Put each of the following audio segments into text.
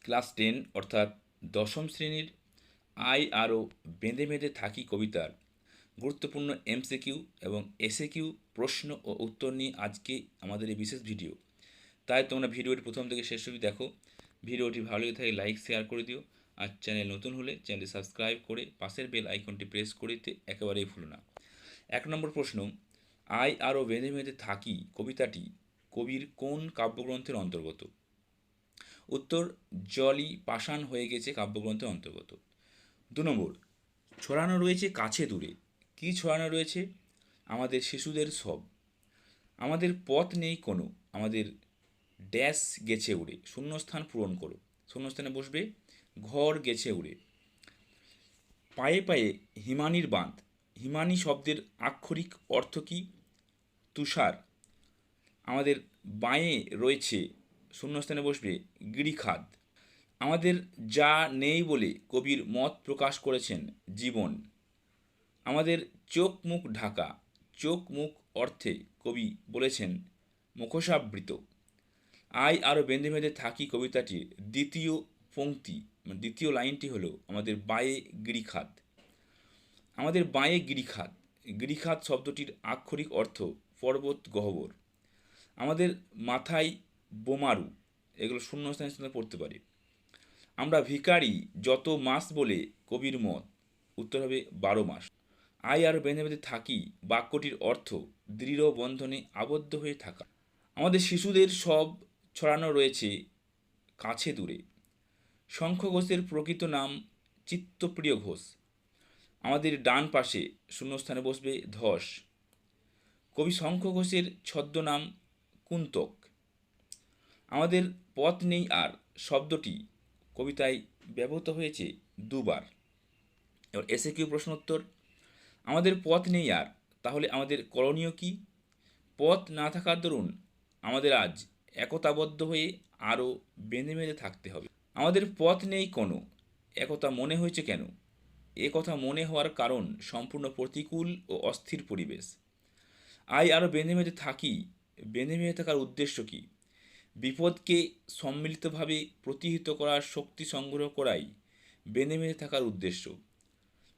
Class 10 অর্থাৎ দশম শ্রেণীর আই আরও বেঁধে বেঁধে থাকি কবিতার গুরুত্বপূর্ণ এমসিকিউ এবং এসএকিউ প্রশ্ন ও উত্তর নিয়ে আজকে আমাদের এই বিশেষ ভিডিও। তাই তোমরা ভিডিওটি প্রথম থেকে শেষ অবধি দেখো। ভিডিওটি ভালো লেগে থাকে লাইক শেয়ার করে দিও, আর চ্যানেল নতুন হলে চ্যানেলটি সাবস্ক্রাইব করে পাশের বেল আইকনটি প্রেস করে দিতে একেবারেই ভুলো না। 1 নম্বর প্রশ্ন, আই আরও বেঁধে বেঁধে থাকি কবিতাটি কবির কোন কাব্যগ্রন্থের অন্তর্গত? উত্তর, জলই পাষাণ হয়ে গেছে কাব্যগ্রন্থের অন্তর্গত। 2 নম্বর, ছড়ানো রয়েছে কাছে দূরে। কি ছড়ানো রয়েছে? আমাদের শিশুদের সব। আমাদের পথ নেই কোনো, আমাদের ড্যাশ গেছে উড়ে। শূন্যস্থান পূরণ করো। শূন্যস্থানে বসবে ঘর গেছে উড়ে। পায়ে পায়ে হিমানির বাঁধ। হিমানি শব্দের আক্ষরিক অর্থ কি? তুষার। আমাদের বাঁয়ে রয়েছে, শূন্যস্থানে বসবে গিরিখাদ। আমাদের যা নেই বলে কবির মত প্রকাশ করেছেন জীবন। আমাদের চোখ মুখ ঢাকা। চোখ মুখ অর্থে কবি বলেছেন মুখোশাবৃত। আই আরও বেঁধে বেঁধে থাকি কবিতাটির দ্বিতীয় পংক্তি দ্বিতীয় লাইনটি হলো আমাদের বাঁয়ে গিরিখাদ। আমাদের বাঁয়ে গিরিখাদ। গিরিখাদ শব্দটির আক্ষরিক অর্থ পর্বত গহ্বর। আমাদের মাথায় বোমারু। এগুলো শূন্যস্থানে পড়তে পারে। আমরা ভিখারি যত মাস বলে কবির মত। উত্তর হবে 12 মাস। আই আর বেঁধে বেঁধে থাকি বাক্যটির অর্থ দৃঢ় বন্ধনে আবদ্ধ হয়ে থাকা। আমাদের শিশুদের সব ছড়ানো রয়েছে কাছে দূরে। শঙ্খ ঘোষের প্রকৃত নাম চিত্তপ্রিয় ঘোষ। আমাদের ডান পাশে শূন্যস্থানে বসবে ধস। কবি শঙ্খ ঘোষের ছদ্মনাম কুন্তক। আমাদের পথ নেই আর শব্দটি কবিতায় ব্যবহৃত হয়েছে 2বার। এবার এসে কিউ প্রশ্ন উত্তর। আমাদের পথ নেই আর, তাহলে আমাদের করণীয় কি? পথ না থাকার দরুন আমাদের আজ একতাবদ্ধ হয়ে আরও বেঁধে বেঁধে থাকতে হবে। আমাদের পথ নেই কোনো, একথা মনে হয়েছে কেন? এ কথা মনে হওয়ার কারণ সম্পূর্ণ প্রতিকূল ও অস্থির পরিবেশ। আই আরও বেঁধে বেঁধে থাকি, বেঁধে বেঁধে থাকার উদ্দেশ্য কি? বিপদকে সম্মিলিতভাবে প্রতিহত করার শক্তি সংগ্রহ করাই বেঁধে বেঁধে থাকার উদ্দেশ্য।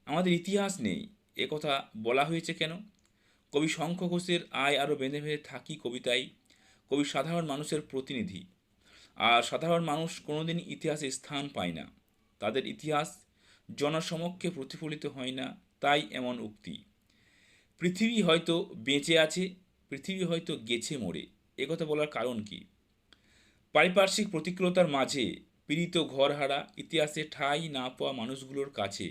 আমাদের ইতিহাস নেই, একথা বলা হয়েছে কেন? কবি শঙ্খ ঘোষের আই আরও বেঁধে বেঁধে থাকি কবিতায় কবি সাধারণ মানুষের প্রতিনিধি। আর সাধারণ মানুষ কোনোদিন ইতিহাসে স্থান পায় না, তাদের ইতিহাস জনসমক্ষে প্রতিফলিত হয় না, তাই এমন উক্তি। পৃথিবী হয়তো বেঁচে আছে, পৃথিবী হয়তো গেছে মরে, একথা বলার কারণ কি? পারিপার্শ্বিক প্রতিকূলতার মাঝে পীড়িত ঘরহারা ইতিহাসে ঠাঁই না পাওয়া মানুষগুলোর কাছে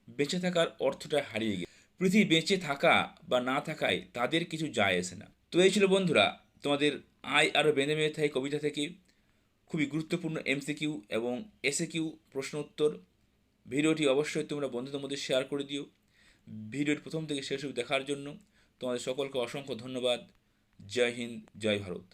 বেঁচে থাকার অর্থটা হারিয়ে গেছে। পৃথিবী বেঁচে থাকা বা না থাকায় তাদের কিছু যায় আসে না। তো এই ছিল বন্ধুরা তোমাদের আই আরও বেঁধে বেঁধে থাকি কবিতা থেকে খুবই গুরুত্বপূর্ণ এমসিকিউ এবং এসএকিউ প্রশ্ন উত্তর। ভিডিওটি অবশ্যই তোমরা বন্ধুদের মধ্যে শেয়ার করে দিও। ভিডিওটি প্রথম থেকে শেষ অবধি দেখার জন্য তোমাদের সকলকে অসংখ্য ধন্যবাদ। জয় হিন্দ, জয় ভারত।